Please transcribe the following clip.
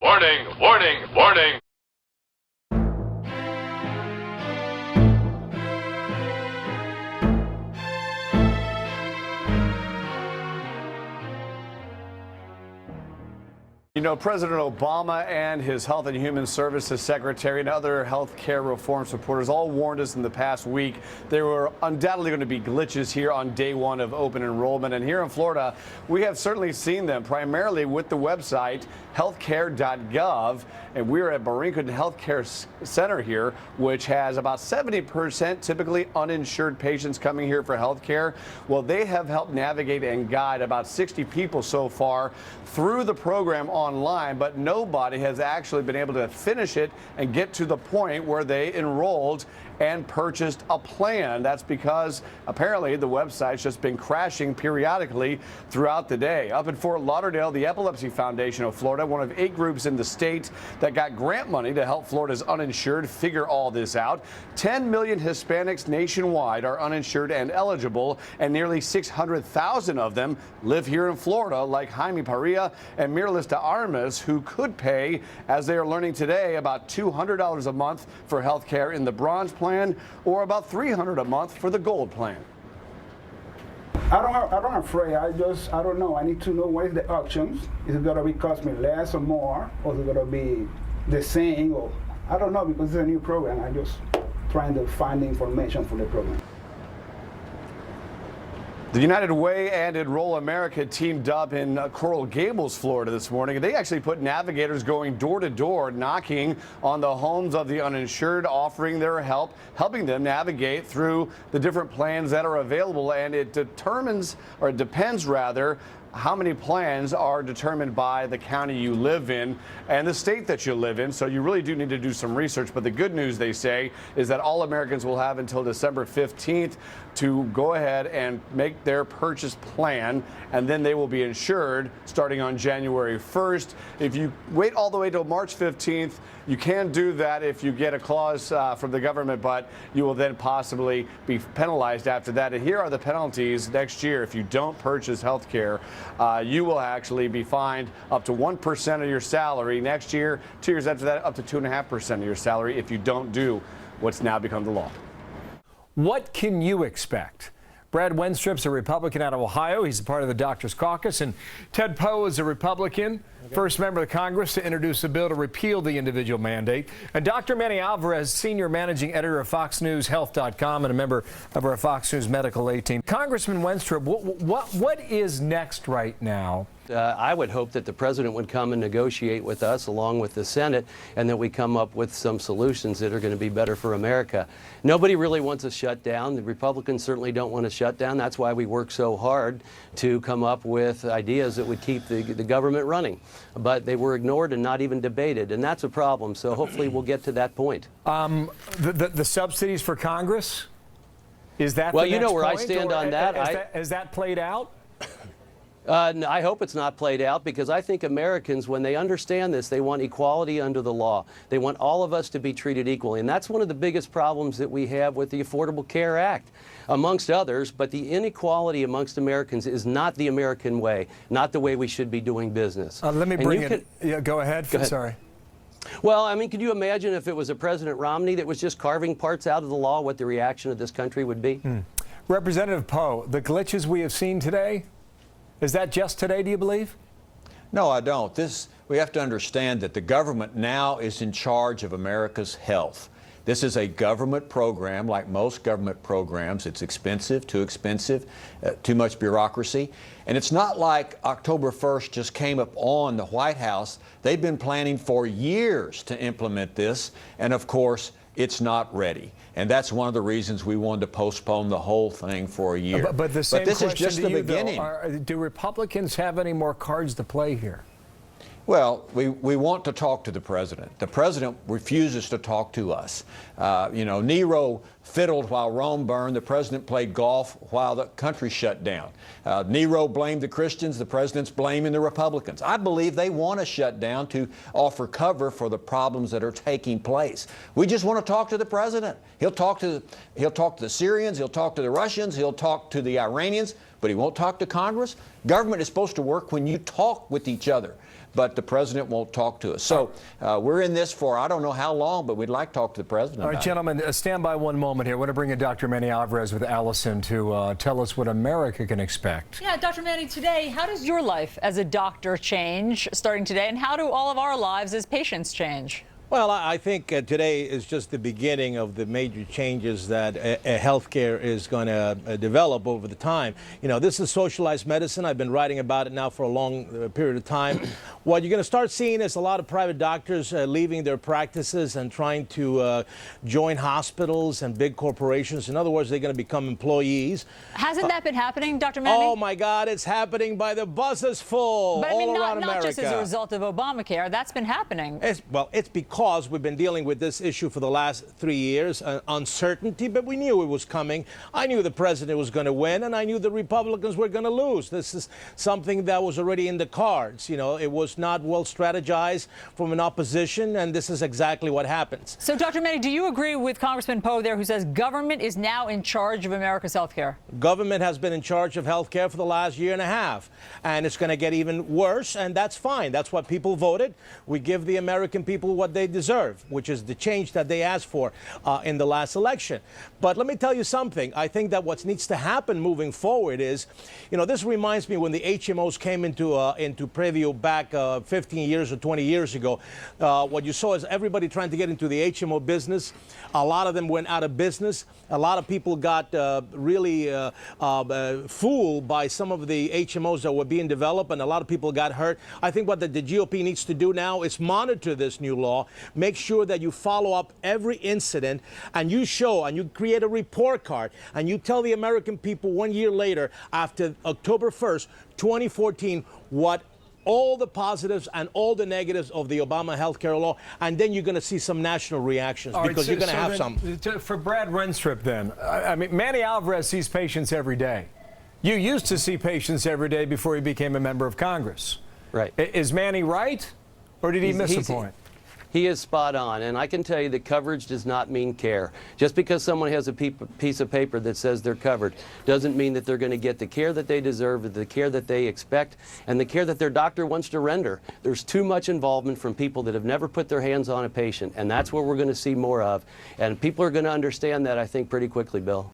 Warning, warning, warning. You know, President Obama and his Health and Human Services Secretary and other health care reform supporters all warned us in the past week there were undoubtedly going to be glitches here on day one of open enrollment. And here in Florida, we have certainly seen them, primarily with the website healthcare.gov. And we're at Barrington Healthcare Center here, which has about 70% typically uninsured patients coming here for health care. Well, they have helped navigate and guide about 60 people so far through the program online, but nobody has actually been able to finish it and get to the point where they enrolled and purchased a plan. That's because apparently the website's just been crashing periodically throughout the day. Up in Fort Lauderdale, the Epilepsy Foundation of Florida, one of 8 groups in the state that got grant money to help Florida's uninsured figure all this out. 10 million Hispanics nationwide are uninsured and eligible, and nearly 600,000 of them live here in Florida, like Jaime Paria and Miralista Armas, who could pay, as they are learning today, about $200 a month for health care in the Bronze Plan, or about $300 a month for the Gold Plan. I'm afraid. I don't know. I need to know what is the options. Is it going to be cost me less or more, or is it going to be the same? Or I don't know, because it's a new program. I'm just trying to find the information for the program. The United Way and Enroll America teamed up in Coral Gables, Florida this morning. They actually put navigators going door to door, knocking on the homes of the uninsured, offering their help, helping them navigate through the different plans that are available. And it depends rather, how many plans are determined by the county you live in and the state that you live in. So you really do need to do some research. But the good news, they say, is that all Americans will have until December 15th to go ahead and make their purchase plan, and then they will be insured starting on January 1st. If you wait all the way till March 15th, you can do that if you get a clause from the government, but you will then possibly be penalized after that. And here are the penalties next year. If you don't purchase health care, you will actually be fined up to 1% of your salary. Next year, 2 years after that, up to 2.5% of your salary if you don't do what's now become the law. What can you expect? Brad Wenstrup's a Republican out of Ohio. He's a part of the Doctors Caucus. And Ted Poe is a Republican, first member of Congress to introduce a bill to repeal the individual mandate. And Dr. Manny Alvarez, senior managing editor of FoxNewsHealth.com and a member of our Fox News Medical A team. Congressman Wenstrup, what is next right now? I would hope that the president would come and negotiate with us along with the Senate, and that we come up with some solutions that are going to be better for America. Nobody really wants a shutdown. The Republicans certainly don't want a shutdown. That's why we work so hard to come up with ideas that would keep the government running. But they were ignored and not even debated, and that's a problem. So hopefully we'll get to that point. The subsidies for Congress? Is that well, the you next know where point, I stand on that. Has that played out? I hope it's not played out, because I think Americans, when they understand this, they want equality under the law. They want all of us to be treated equally. And that's one of the biggest problems that we have with the Affordable Care Act, amongst others. But the inequality amongst Americans is not the American way, not the way we should be doing business. Let me bring it. Yeah, go ahead. Go ahead. Sorry. Well, I mean, could you imagine if it was a President Romney that was just carving parts out of the law, what the reaction of this country would be? Representative Poe, the glitches we have seen today, is that just today, do you believe? No, I don't. We have to understand that the government now is in charge of America's health. This is a government program, like most government programs. It's expensive, too much bureaucracy. And it's not like October 1st just came up on the White House. They've been planning for years to implement this, and of course, it's not ready. And that's one of the reasons we wanted to postpone the whole thing for a year. But this is just the beginning. Do Republicans have any more cards to play here? Well, we want to talk to the president. The president refuses to talk to us. You know, Nero fiddled while Rome burned. The president played golf while the country shut down. Nero blamed the Christians. The president's blaming the Republicans. I believe they want to shut down to offer cover for the problems that are taking place. We just want to talk to the president. He'll talk to the Syrians. He'll talk to the Russians. He'll talk to the Iranians, but he won't talk to Congress. Government is supposed to work when you talk with each other, but the president won't talk to us. So we're in this for I don't know how long, but we'd like to talk to the president. All right, gentlemen, stand by one moment here. I want to bring in Dr. Manny Alvarez with Allison to tell us what America can expect. Yeah, Dr. Manny, today, how does your life as a doctor change starting today, and how do all of our lives as patients change? Well, I think today is just the beginning of the major changes that healthcare is going to develop over the time. You know, this is socialized medicine. I've been writing about it now for a long period of time. What you're going to start seeing is a lot of private doctors leaving their practices and trying to join hospitals and big corporations. In other words, they're going to become employees. Hasn't that been happening, Dr. Manny? Oh, my God, it's happening by the buses full but, I mean, all around not America. Just as a result of Obamacare. That's been happening. It's because we've been dealing with this issue for the last 3 years, uncertainty, but we knew it was coming. I knew the president was going to win, and I knew the Republicans were going to lose. This is something that was already in the cards. You know, it was not well strategized from an opposition, and this is exactly what happens. So, Dr. Manny, do you agree with Congressman Poe there, who says government is now in charge of America's health care? Government has been in charge of health care for the last year and a half, and it's going to get even worse, and that's fine. That's what people voted. We give the American people what they deserve, which is the change that they asked for in the last election. But let me tell you something. I think that what needs to happen moving forward is, you know, this reminds me when the HMOs came into preview back 15 years or 20 years ago. What you saw is everybody trying to get into the HMO business. A lot of them went out of business. A lot of people got really fooled by some of the HMOs that were being developed, and a lot of people got hurt. I think what the GOP needs to do now is monitor this new law, make sure that you follow up every incident, and you show and you create a report card, and you tell the American people 1 year later, after October 1st, 2014, what all the positives and all the negatives of the Obama health care law, and then you're going to see some national reactions because you're going to have some. For Brad Wenstrup, then, I mean, Manny Alvarez sees patients every day. You used to see patients every day before he became a member of Congress. Right. Is Manny right, or did he miss a point? He is spot on, and I can tell you that coverage does not mean care. Just because someone has a piece of paper that says they're covered doesn't mean that they're going to get the care that they deserve, the care that they expect, and the care that their doctor wants to render. There's too much involvement from people that have never put their hands on a patient, and that's what we're going to see more of. And people are going to understand that, I think, pretty quickly, Bill.